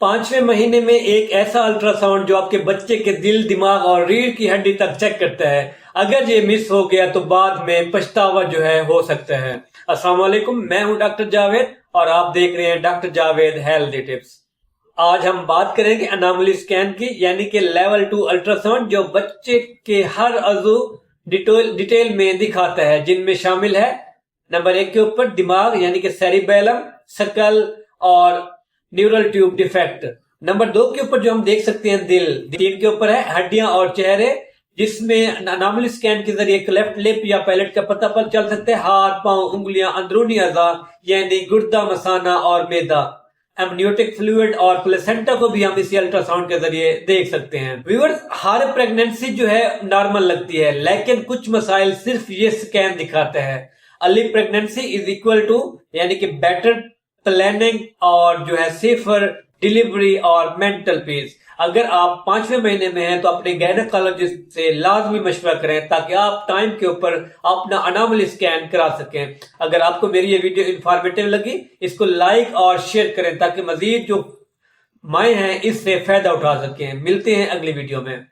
5वें महीने में एक ऐसा अल्ट्रासाउंड जो आपके बच्चे के दिल, दिमाग और रीढ़ की हड्डी तक चेक करता है। अगर ये मिस हो गया तो बाद में पछतावा जो है हो सकता है। अस्सलाम वालेकुम, मैं हूं डॉक्टर जावेद और आप देख रहे हैं डॉक्टर जावेद हेल्दी टिप्स। आज हम बात करेंगे अनोमली स्कैन की, यानी कि लेवल 2 अल्ट्रासाउंड जो बच्चे के हर अज़ू डिटेल में दिखाता है, जिनमें शामिल है नंबर 1 के ऊपर दिमाग यानी कि सेरिबेलम, स्कल और न्यूरल ट्यूब डिफेक्ट। नंबर 2 के ऊपर जो हम देख सकते हैं दिल। 3 के ऊपर है हड्डियां और चेहरे, जिसमें अनोमली स्कैन के जरिए क्लेफ्ट लिप या पैलेट का पता पर चल सकते हैं। हाथ, पांव, उंगलियां, अंदरूनी अज़ा यानी गुर्दा, मसाना और मैदा, एमनियोटिक फ्लूइड और प्लेसेंटा को भी हम इसी अल्ट्रासाउंड के जरिए देख सकते हैं। व्यूअर्स, हर प्रेगनेंसी जो है नॉर्मल लगती है, लेकिन कुछ मसाइल सिर्फ ये स्कैन दिखाता है। Early pregnancy is equal to यानी कि बेटर प्लानिंग और जो है सेफर डिलीवरी और मेंटल पीस। अगर आप 5वें महीने में हैं तो अपने गायनेकोलॉजिस्ट से लाजमी मशवरा करें ताकि आप टाइम के ऊपर अपना अनोमली स्कैन करा सकें। अगर आपको मेरी ये वीडियो इंफॉर्मेटिव लगी, इसको लाइक और शेयर करें ताकि मजीद जो माएँ हैं इससे फायदा उठा सकें। मिलते हैं अगली वीडियो में।